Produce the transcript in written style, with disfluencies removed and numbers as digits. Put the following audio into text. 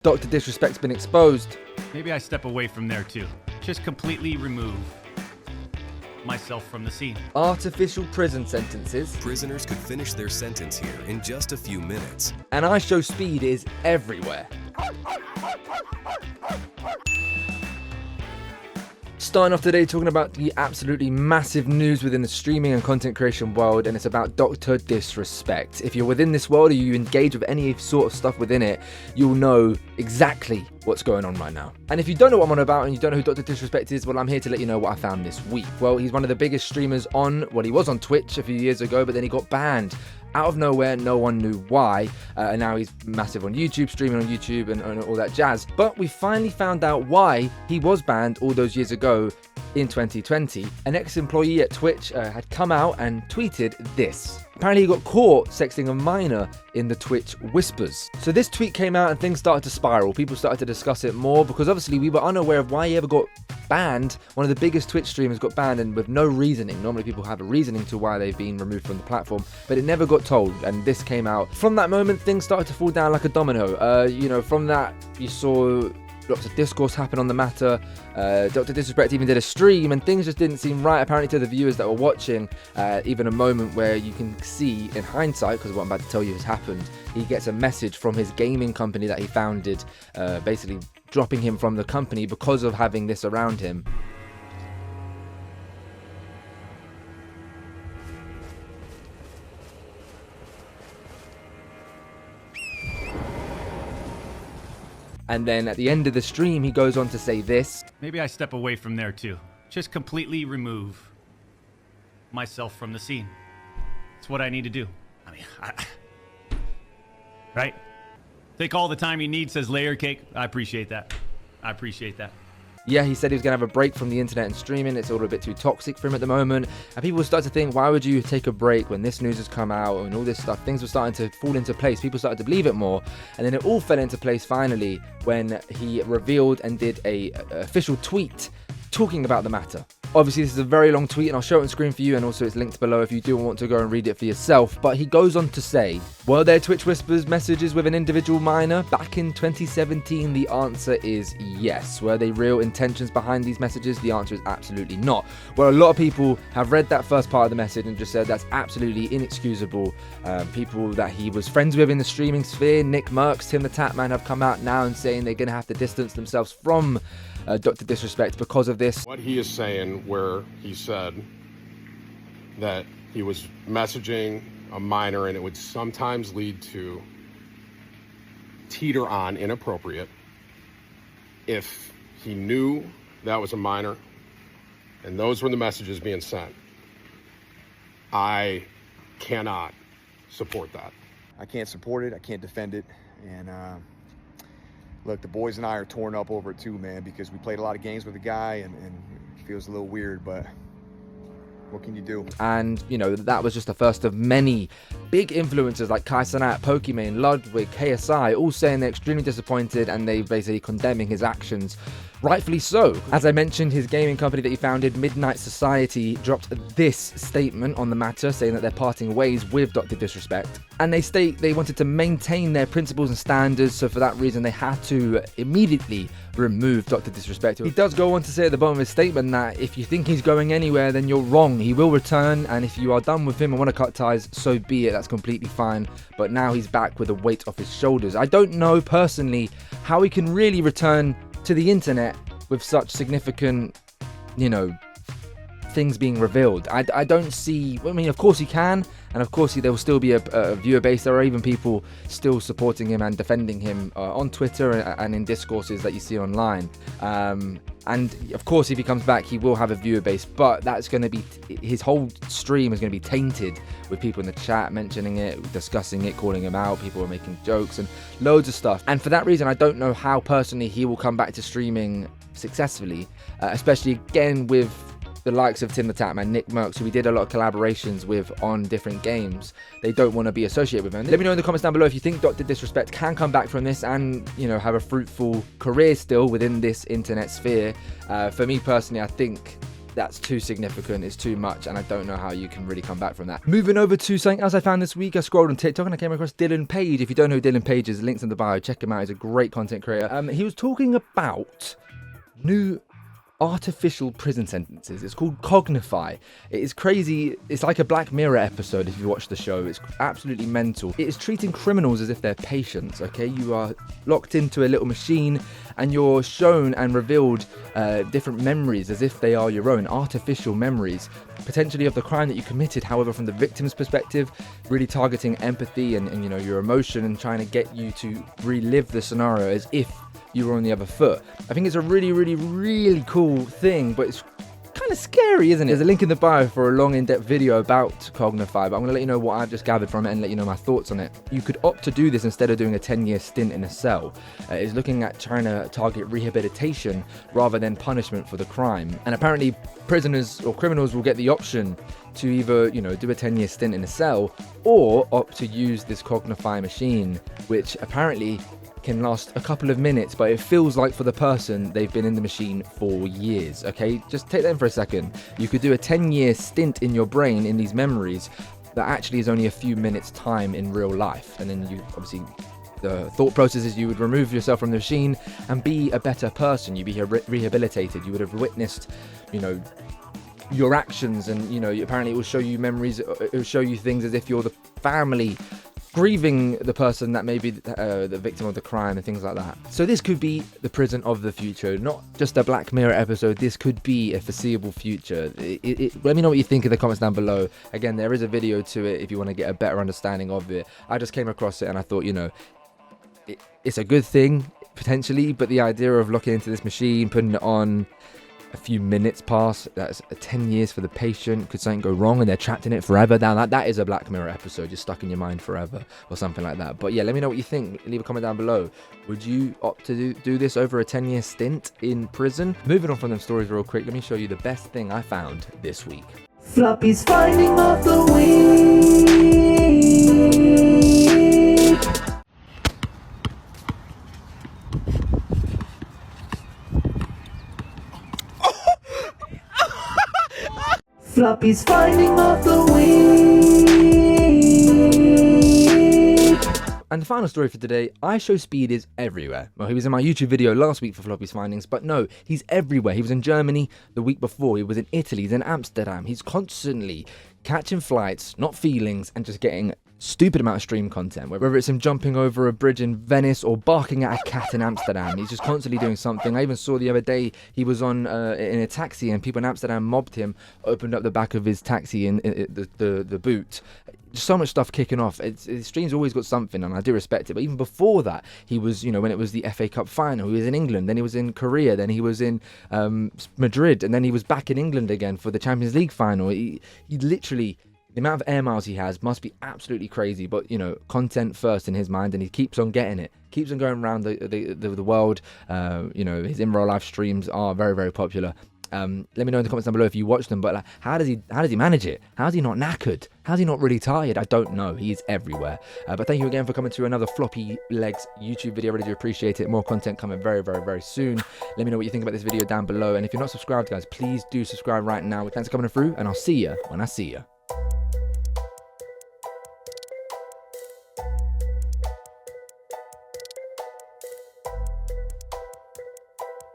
Dr. Disrespect's been exposed. Maybe I step away from there too. Just completely remove myself from the scene. Artificial prison sentences. Prisoners could finish their sentence here in just a few minutes. And ishowspeed is everywhere. Starting off today talking about the absolutely massive news within the streaming and content creation world, and it's about Dr. Disrespect. If you're within this world or you engage with any sort of stuff within it, you'll know exactly what's going on right now. And if you don't know what I'm on about and you don't know who Dr. Disrespect is, well, I'm here to let you know what I found this week. Well, he's one of the biggest streamers he was on Twitch a few years ago, but then he got banned. Out of nowhere, no one knew why, and now he's massive on YouTube, streaming on YouTube and all that jazz. But we finally found out why he was banned all those years ago in 2020. An ex-employee at Twitch had come out and tweeted this. Apparently he got caught sexting a minor in the Twitch whispers. So this tweet came out and things started to spiral. People started to discuss it more because obviously we were unaware of why he ever got banned. One of the biggest Twitch streamers got banned and with no reasoning. Normally people have a reasoning to why they've been removed from the platform, but it never got told, and this came out. From that moment, things started to fall down like a domino. From that, you saw lots of discourse happen on the matter. Dr. Disrespect even did a stream and things just didn't seem right apparently to the viewers that were watching. Even a moment where you can see in hindsight, because what I'm about to tell you has happened, he gets a message from his gaming company that he founded, basically dropping him from the company because of having this around him. And then at the end of the stream, he goes on to say this. Maybe I step away from there too. Just completely remove myself from the scene. It's what I need to do. I mean, right? Take all the time you need, says Layer Cake. I appreciate that. I appreciate that. Yeah, he said he was going to have a break from the internet and streaming. It's all a bit too toxic for him at the moment. And people start to think, why would you take a break when this news has come out and all this stuff? Things were starting to fall into place. People started to believe it more. And then it all fell into place finally when he revealed and did a official tweet talking about the matter. Obviously, this is a very long tweet and I'll show it on screen for you, and also it's linked below if you do want to go and read it for yourself. But he goes on to say, were there Twitch whispers messages with an individual minor back in 2017? The answer is yes. Were they real intentions behind these messages? The answer is absolutely not. Well, a lot of people have read that first part of the message and just said that's absolutely inexcusable. People that he was friends with in the streaming sphere, Nick Merckx, Tim the Tatman, have come out now and saying they're going to have to distance themselves from Dr. Disrespect because of this. What he is saying, where he said that he was messaging a minor and it would sometimes lead to teeter on inappropriate if he knew that was a minor and those were the messages being sent. I cannot support that. I can't support it. I can't defend it. And look, the boys and I are torn up over it too, man, because we played a lot of games with the guy and it feels a little weird, but what can you do? And, that was just the first of many big influencers like Kai Cenat, Pokimane, Ludwig, KSI, all saying they're extremely disappointed and they basically condemning his actions. Rightfully so. As I mentioned, his gaming company that he founded, Midnight Society, dropped this statement on the matter, saying that they're parting ways with Dr. Disrespect. And they state they wanted to maintain their principles and standards, so for that reason they had to immediately remove Dr. Disrespect. He does go on to say at the bottom of his statement that if you think he's going anywhere, then you're wrong. He will return, and if you are done with him and want to cut ties, so be it. That's completely fine. But now he's back with a weight off his shoulders. I don't know personally how he can really return to the internet with such significant, things being revealed. I don't see, of course he can, and of course there will still be a viewer base. There are even people still supporting him and defending him on Twitter and in discourses that you see online. And of course if he comes back he will have a viewer base, but that's going to be, his whole stream is going to be tainted with people in the chat mentioning it, discussing it, calling him out. People are making jokes and loads of stuff, and for that reason I don't know how personally he will come back to streaming successfully, especially again with the likes of Tim the Tatman, Nick Merckx, who we did a lot of collaborations with on different games. They don't want to be associated with him. Let me know in the comments down below if you think Dr. Disrespect can come back from this and, have a fruitful career still within this internet sphere. For me personally, I think that's too significant, it's too much, and I don't know how you can really come back from that. Moving over to something else I found this week, I scrolled on TikTok and I came across Dylan Page. If you don't know who Dylan Page is, links in the bio, check him out, he's a great content creator. He was talking about new artificial prison sentences. It's called Cognify. It is crazy. It's like a Black Mirror episode if you watch the show. It's absolutely mental. It is treating criminals as if they're patients, okay? You are locked into a little machine and you're shown and revealed different memories as if they are your own, artificial memories, potentially of the crime that you committed, however, from the victim's perspective, really targeting empathy and you know, your emotion and trying to get you to relive the scenario as if you were on the other foot. I think it's a really, really, really cool thing, but it's kind of scary, isn't it? There's a link in the bio for a long in-depth video about Cognify, but I'm going to let you know what I've just gathered from it and let you know my thoughts on it. You could opt to do this instead of doing a 10-year stint in a cell. It's looking at trying to target rehabilitation rather than punishment for the crime. And apparently prisoners or criminals will get the option to either, you know, do a 10-year stint in a cell or opt to use this Cognify machine, which apparently can last a couple of minutes, but it feels like for the person they've been in the machine for years. Okay, just take that in for a second. You could do a 10-year stint in your brain in these memories that actually is only a few minutes time in real life, and then you obviously, the thought process is you would remove yourself from the machine and be a better person. You'd be rehabilitated. You would have witnessed, you know, your actions, and you know, apparently it will show you memories, it will show you things as if you're the family grieving the person that may be the victim of the crime and things like that. So this could be the prison of the future, not just a Black Mirror episode. This could be a foreseeable future. Let me know what you think in the comments down below. Again, there is a video to it if you want to get a better understanding of it. I just came across it and I thought, you know, it's a good thing potentially, but the idea of looking into this machine, putting it on, a few minutes pass, that's 10 years for the patient, could something go wrong and they're trapped in it forever. Now that is a Black Mirror episode, just stuck in your mind forever or something like that. But yeah, let me know what you think. Leave a comment down below. Would you opt to do this over a 10-year stint in prison? Moving on from them stories real quick, let me show you the best thing I found this week. Floppy's finding of the week. Floppy's finding of the week. And the final story for today, ishowspeed is everywhere. Well, he was in my YouTube video last week for Floppy's findings, but no, he's everywhere. He was in Germany the week before, he was in Italy, he's in Amsterdam. He's constantly catching flights, not feelings, and just getting stupid amount of stream content, whether it's him jumping over a bridge in Venice or barking at a cat in Amsterdam. He's just constantly doing something. I even saw the other day he was on in a taxi and people in Amsterdam mobbed him, opened up the back of his taxi in the boot. Just so much stuff kicking off. His stream's always got something, and I do respect it. But even before that, he was, you know, when it was the FA Cup final, he was in England, then he was in Korea, then he was in Madrid, and then he was back in England again for the Champions League final. He literally, the amount of air miles he has must be absolutely crazy, but you know, content first in his mind, and he keeps on getting it, keeps on going around the world. You know, his in real life streams are very, very popular. Let me know in the comments down below if you watch them, but like, how does he manage it? How's he not knackered? How's he not really tired? I don't know. He's everywhere. But thank you again for coming to another Floppylegss YouTube video. I really do appreciate it. More content coming very, very, very soon. Let me know what you think about this video down below, and if you're not subscribed, guys, please do subscribe right now. Thanks for coming through, and I'll see you when I see you.